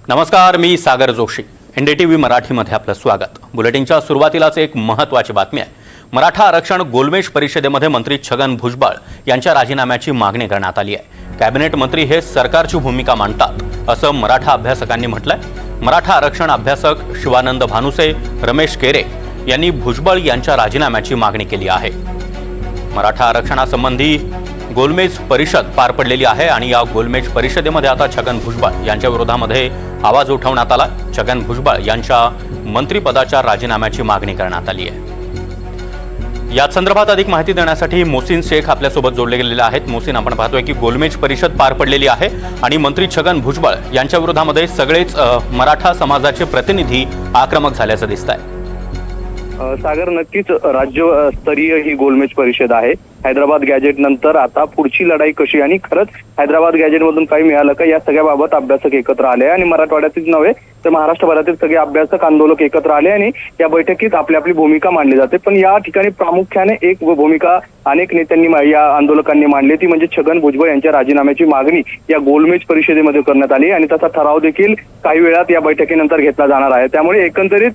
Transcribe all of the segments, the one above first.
नमस्कार, मी सागर जोशी. NDTV मराठीमध्ये आपलं स्वागत. बुलेटिनच्या सुरुवातीलाच एक महत्त्वाची बातमी आहे. मराठा आरक्षण गोलमेज परिषदेमध्ये मंत्री छगन भुजबळ यांच्या राजीनाम्याची मागणी करण्यात आली आहे. कॅबिनेट मंत्री हे सरकारची भूमिका मांडतात असं मराठा अभ्यासकांनी म्हटलंय. मराठा आरक्षण अभ्यासक शिवानंद भानुसे, रमेश केरे यांनी भुजबळ यांच्या राजीनाम्याची मागणी केली आहे. मराठा आरक्षणासंबंधी गोलमेज परिषद पार पडलेली आहे आणि या गोलमेज परिषदेमध्ये आता छगन भुजबळ यांच्या विरोधामध्ये आवाज उठवण्यात आला. छगन भुजबळ यांच्या मंत्रिपदाच्या राजीनाम्याची मागणी करण्यात आली आहे. या संदर्भात अधिक माहिती देण्यासाठी मोहसिन शेख आपल्यासोबत जोडले गेलेले आहेत. मोहसिन, आपण पाहतोय की गोलमेज परिषद पार पडलेली आहे आणि मंत्री छगन भुजबळ यांच्या विरोधामध्ये सगळेच मराठा समाजाचे प्रतिनिधी आक्रमक झाल्याचं दिसत आहे. सागर, नक्कीच राज्यस्तरीय ही गोलमेज परिषद आहे. हैदराबाद गॅजेट नंतर आता पुढची लढाई कशी आणि खरंच हैदराबाद गॅजेट मधून काही मिळालं का, या सगळ्या बाबत अभ्यासक एकत्र आले आणि मराठवाड्यातच नव्हे तर महाराष्ट्रभरातील सगळे अभ्यासक आंदोलक एकत्र आले आणि या बैठकीत आपली आपली भूमिका मांडली जाते. पण या ठिकाणी प्रामुख्याने एक भूमिका अनेक नेत्यांनी या आंदोलकांनी मांडली, ती म्हणजे छगन भुजबळ यांच्या राजीनाम्याची मागणी या गोलमेज परिषदेमध्ये करण्यात आली आणि त्याचा ठराव देखील काही वेळात या बैठकीनंतर घेतला जाणार आहे. त्यामुळे एकंदरीत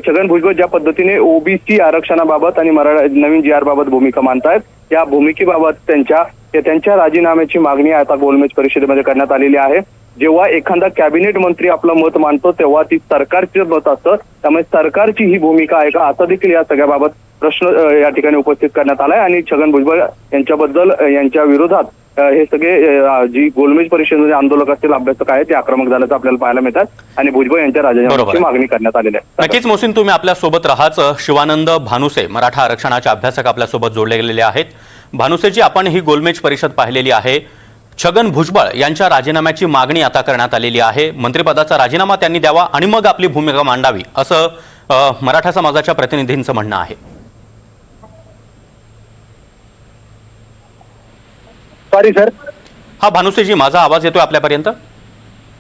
छगन भुजबळ ज्या पद्धतीने ओबीसी आरक्षणाबाबत आणि नवीन GR बाबत भूमिका मांडतायत, या भूमिकेबाबत त्यांच्या राजीनाम्याची मागणी आता गोलमेज परिषदेमध्ये करण्यात आलेली आहे. जेव्हा एखादा कॅबिनेट मंत्री आपलं मत मांडतो तेव्हा ती सरकारचं मत असतं, त्यामुळे सरकारची ही भूमिका आहे का, आता देखील या सगळ्याबाबत प्रश्न या ठिकाणी उपस्थित करण्यात आलाय आणि छगन भुजबळ यांच्याबद्दल यांच्या विरोधात हे सगळे जी गोलमेज परिषदेमध्ये आंदोलक असतील, अभ्यासक आहेत, ते आक्रमक झाल्याचं आपल्याला पाहायला मिळतात आणि भुजबळ यांच्या राजीनाम्याची मागणी करण्यात आलेली आहे. नक्कीच मोहसिन, तुम्ही आपल्या सोबत राहाच. शिवानंद भानुसे, मराठा आरक्षणाचे अभ्यासक आपल्यासोबत जोडले गेलेले आहेत. भानुसेजी, आपण ही गोलमेज परिषद पाहिलेली आहे. छगन भुजबळ यांच्या राजीनाम्याची मागणी आता करण्यात आलेली आहे. मंत्रिपदाचा राजीनामा त्यांनी द्यावा आणि मग आपली भूमिका मांडावी असं मराठा समाजाच्या प्रतिनिधींचं म्हणणं आहे. Sorry sir. हा भानुसेजी, माझा आवाज येतोय आपल्यापर्यंत?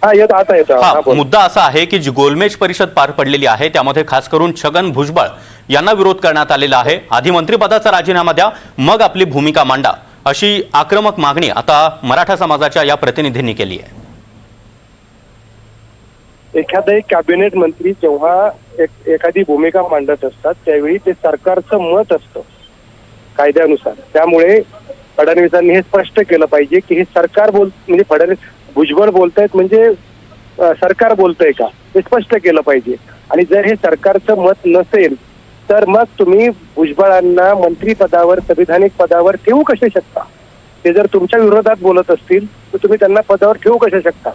हा, येतो, आता येतो. मुद्दा असा आहे की जी गोलमेज परिषद पार पडलेली आहे त्यामध्ये खास करून छगन भुजबळ यांना विरोध करण्यात आलेला आहे. आधी मंत्रिपदाचा राजीनामा द्या, मग आपली भूमिका मांडा, अशी आक्रमक मागणी आता मराठा समाजाच्या या प्रतिनिधींनी केली आहे. एखादा कॅबिनेट मंत्री जेव्हा एखादी भूमिका मांडत असतात त्यावेळी ते सरकारचं मत असतं कायद्यानुसार. त्यामुळे फडणवीसांनी हे स्पष्ट केलं पाहिजे की हे सरकार म्हणजे भुजबळ बोलतायत म्हणजे सरकार बोलतंय का, हे स्पष्ट केलं पाहिजे. आणि जर हे सरकारचं मत नसेल तर मग तुम्ही भुजबळांना मंत्रिपदावर, संविधानिक पदावर ठेवू कसे शकता? ते जर तुमच्या विरोधात बोलत असतील तर तुम्ही त्यांना पदावर ठेवू कसे शकता?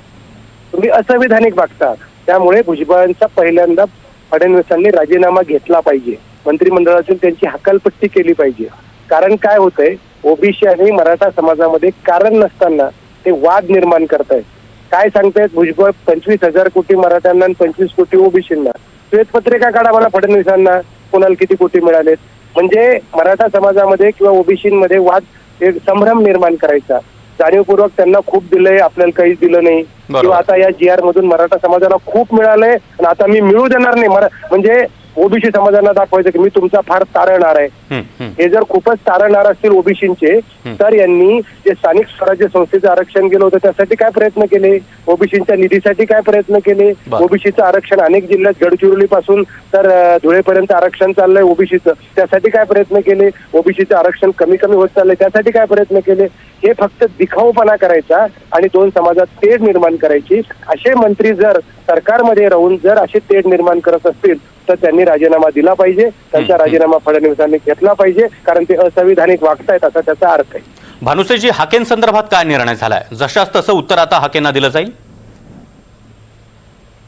तुम्ही असंविधानिक वागता. त्यामुळे भुजबळांचा पहिल्यांदा फडणवीसांनी राजीनामा घेतला पाहिजे, मंत्रिमंडळातून त्यांची हकालपट्टी केली पाहिजे. कारण काय होतंय, ओबीसी आणि मराठा समाजामध्ये कारण नसताना ते वाद निर्माण करतायत. काय सांगतायत भुजबळ, 25,000 कोटी मराठ्यांना आणि 25 कोटी ओबीसींना. श्वेतपत्रिका काढा मला फडणवीसांना, कोणाला किती कोटी मिळालेत. म्हणजे मराठा समाजामध्ये किंवा ओबीसीमध्ये वाद एक संभ्रम निर्माण करायचा. जाणीवपूर्वक त्यांना खूप दिलंय, आपल्याला काहीच दिलं नाही, किंवा आता या GR मधून मराठा समाजाला खूप मिळालंय आणि आता मी मिळू देणार नाही. म्हणजे ओबीसी समाजाला दाखवायचं की मी तुमचा फार तारणार आहे. हे जर खूपच तारणार असतील ओबीसींचे तर यांनी जे स्थानिक स्वराज्य संस्थेचं आरक्षण केलं होतं त्यासाठी काय प्रयत्न केले, ओबीसींच्या निधीसाठी काय प्रयत्न केले. ओबीसीचं आरक्षण अनेक जिल्ह्यात गडचिरोली पासून तर धुळेपर्यंत आरक्षण चाललंय ओबीसीचं, त्यासाठी काय प्रयत्न केले. ओबीसीचं आरक्षण कमी कमी होत चाललंय, त्यासाठी काय प्रयत्न केले. हे फक्त दिखाऊपणा करायचा आणि दोन समाजात तेढ निर्माण करायची. असे मंत्री जर सरकारमध्ये राहून जर असे तेढ निर्माण करत असतील तर त्यांनी राजीनामा दिला पाहिजे. त्यांचा राजीनामा फडणवीसांनी घेतला पाहिजे, कारण ते असंविधानिक वागतायत असा त्याचा अर्थ आहे. भानुसेजी, हाकेंसंदर्भात काय निर्णय झालाय? जशास तसं उत्तर आता हाकेंना दिलं जाईल?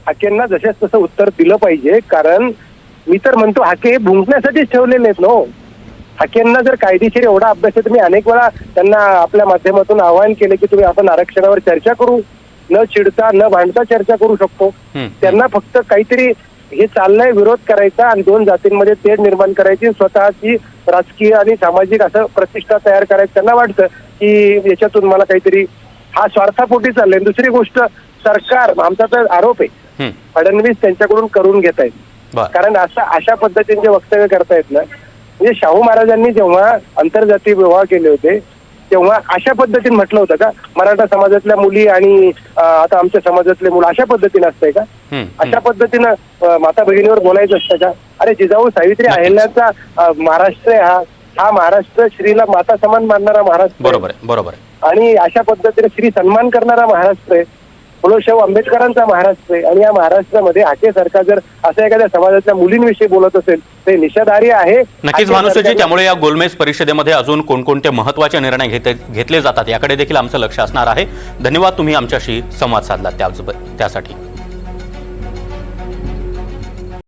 हाकेंना जशास तसं उत्तर दिलं पाहिजे, कारण मी तर म्हणतो हाके हे भुंकण्यासाठीच ठेवलेले आहेत. नो, हाकेंना जर कायदेशीर एवढा अभ्यास आहे तर मी अनेक वेळा त्यांना आपल्या माध्यमातून आवाहन केले की तुम्ही आपण आरक्षणावर चर्चा करू, न चिडता न भांडता चर्चा करू शकतो. त्यांना फक्त काहीतरी हे चाललंय विरोध करायचा आणि दोन जातींमध्ये तेढ निर्माण करायची, स्वतःची राजकीय आणि सामाजिक असं प्रतिष्ठा तयार करायचं त्यांना वाटतं की याच्यातून मला काहीतरी, हा स्वार्थापोटी चाललंय. दुसरी गोष्ट, सरकार, आमचा तर आरोप आहे फडणवीस त्यांच्याकडून करून घेत आहेत. कारण अशा पद्धतीने जे वक्तव्य करतायत ना, म्हणजे शाहू महाराजांनी जेव्हा आंतरजातीय विवाह केले होते तेव्हा अशा पद्धतीने म्हटलं होतं का मराठा समाजातल्या मुली आणि आता आमच्या समाजातले मुलं अशा पद्धतीने असतंय का? अशा पद्धतीनं माता भगिनीवर बोलायचं असतं का? अरे जिजाऊ सावित्री अहिल्याचा महाराष्ट्र आहे हा महाराष्ट्र श्रीला माता समान मानणारा महाराष्ट्र बरोबर आहे, बरोबर आहे. आणि अशा पद्धतीने श्री सन्मान करणारा महाराष्ट्र आहे. फुलोशाहू आंबेडकरांचा महाराष्ट्र आहे आणि या महाराष्ट्रामध्ये हाके सरकार जर असं एखाद्या समाजातल्या मुलींविषयी बोलत असेल ते निषेधार्ह आहे. नक्कीच भानुश्रीजी, त्यामुळे या गोलमेज परिषदेमध्ये अजून कोणकोणते महत्त्वाचे निर्णय घेतले जातात याकडे देखील आमचं लक्ष असणार आहे. धन्यवाद, तुम्ही आमच्याशी संवाद साधला त्यासाठी.